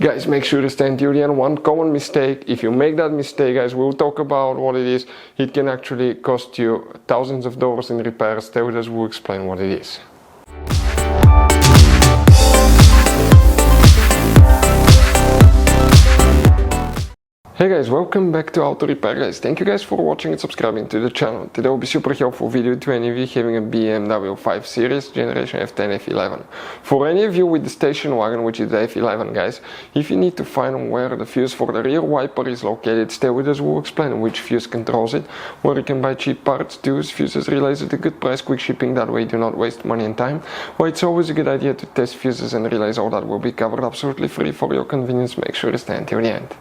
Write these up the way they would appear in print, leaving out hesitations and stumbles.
Guys, make sure to stay until the end. One common mistake, if you make that mistake, guys, we'll talk about what it is. It can actually cost you thousands of dollars in repairs. Stay with us, we'll explain what it is. Hey guys, welcome back to Auto Repair guys. Thank you guys for watching and subscribing to the channel. Today will be super helpful video to any of you having a BMW 5 Series Generation F10 F11. For any of you with the station wagon, which is the F11 guys, if you need to find where the fuse for the rear wiper is located, stay with us, we'll explain which fuse controls it, where you can buy cheap parts, tools, fuses, relays at a good price, quick shipping, that way you do not waste money and time. Why it's always a good idea to test fuses and relays, all that will be covered absolutely free for your convenience. Make sure to stay until the end.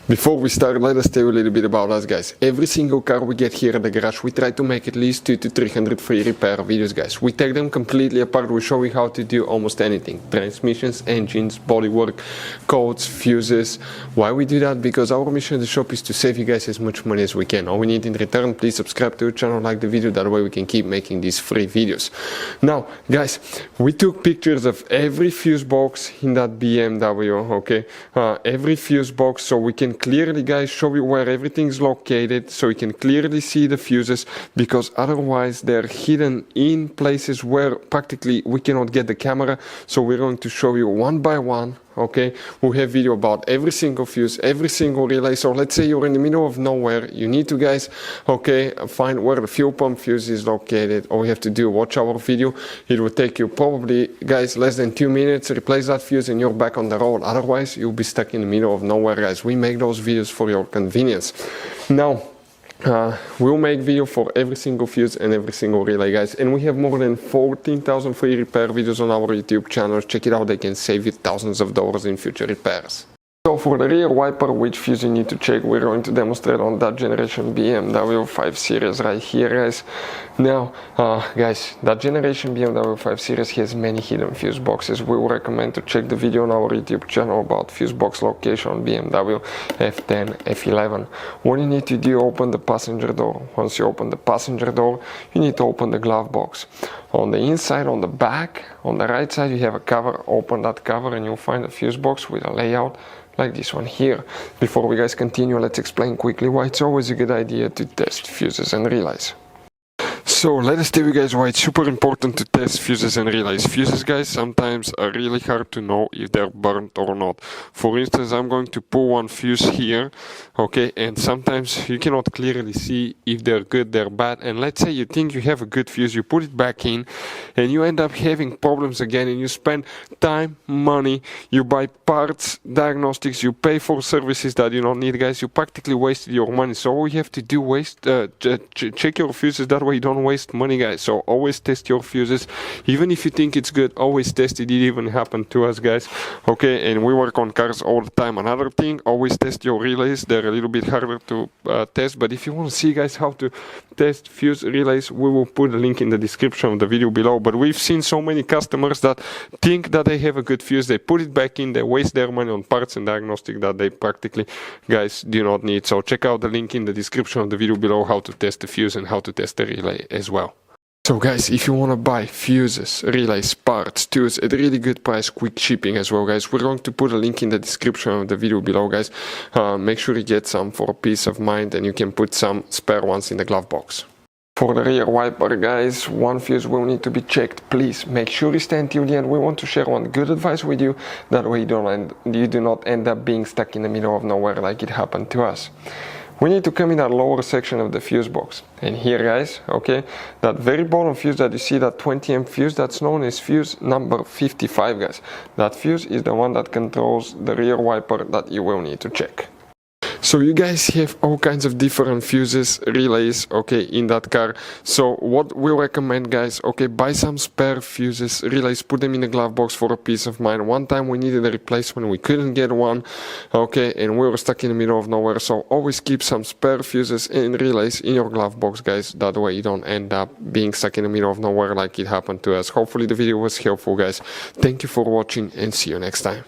Before we start, let us tell you a little bit about us guys. Every single car we get here at the garage, we try to make at least 200 to 300 free repair videos guys. We take them completely apart, we show you how to do almost anything. Transmissions, engines, bodywork, codes, fuses. Why we do that? Because our mission at the shop is to save you guys as much money as we can. All we need in return, please subscribe to the channel, like the video, that way we can keep making these free videos. Now guys, we took pictures of every fuse box in that BMW, okay? Every fuse box, so we can clearly guys show you where everything is located, so you can clearly see the fuses, because otherwise they're hidden in places where practically we cannot get the camera. So we're going to show you one by one, okay? We have video about every single fuse, every single relay. So let's say you're in the middle of nowhere, you need to guys, okay, find where the fuel pump fuse is located. All you have to do, watch our video. It will take you probably guys less than 2 minutes, replace that fuse and you're back on the road. Otherwise you'll be stuck in the middle of nowhere guys. We make those videos for your convenience. Now we'll make video for every single fuse and every single relay guys, and we have more than 14,000 free repair videos on our YouTube channel. Check it out, they can save you thousands of dollars in future repairs. So for the rear wiper, which fuse you need to check, we're going to demonstrate on that generation BMW 5 Series right here guys. Now guys, that generation BMW 5 Series has many hidden fuse boxes. We would recommend to check the video on our YouTube channel about fuse box location on BMW F10 F11. What you need to do, open the passenger door. Once you open the passenger door, you need to open the glove box. On the inside, on the back, on the right side, you have a cover. Open that cover and you'll find a fuse box with a layout like this one here. Before we guys continue, let's explain quickly why it's always a good idea to test fuses and relays. So let us tell you guys why it's super important to test fuses and relays. Fuses guys sometimes are really hard to know if they're burnt or not. For instance, I'm going to pull one fuse here, okay, and sometimes you cannot clearly see if they're good, they're bad. And let's say you think you have a good fuse, you put it back in and you end up having problems again, and you spend time, money, you buy parts, diagnostics, you pay for services that you don't need guys. You practically wasted your money. So all you have to do, check your fuses, that way you don't waste money guys. So always test your fuses, even if you think it's good, always test it. It even happened to us guys, okay? And we work on cars all the time. Another thing, always test your relays. They're a little bit harder to test, but if you want to see guys how to test fuse relays, we will put a link in the description of the video below. But we've seen so many customers that think that they have a good fuse, they put it back in, they waste their money on parts and diagnostic that they practically guys do not need. So check out the link in the description of the video below, how to test the fuse and how to test the relay as well. So guys, if you want to buy fuses, relays, parts, tools at a really good price, quick shipping as well guys, we're going to put a link in the description of the video below guys. Make sure you get some for peace of mind, and you can put some spare ones in the glove box. For the rear wiper guys, one fuse will need to be checked. Please make sure you stay until the end. We want to share one good advice with you, that way you do not end up being stuck in the middle of nowhere like it happened to us. We need to come in that lower section of the fuse box, and here guys, okay, that very bottom fuse that you see, that 20 amp fuse, that's known as fuse number 55 guys. That fuse is the one that controls the rear wiper that you will need to check. So you guys have all kinds of different fuses, relays, okay, in that car. So what we recommend guys, okay, buy some spare fuses, relays, put them in the glove box for a peace of mind. One time we needed a replacement, we couldn't get one, okay, and we were stuck in the middle of nowhere. So always keep some spare fuses and relays in your glove box guys, that way you don't end up being stuck in the middle of nowhere like it happened to us. Hopefully the video was helpful guys. Thank you for watching and see you next time.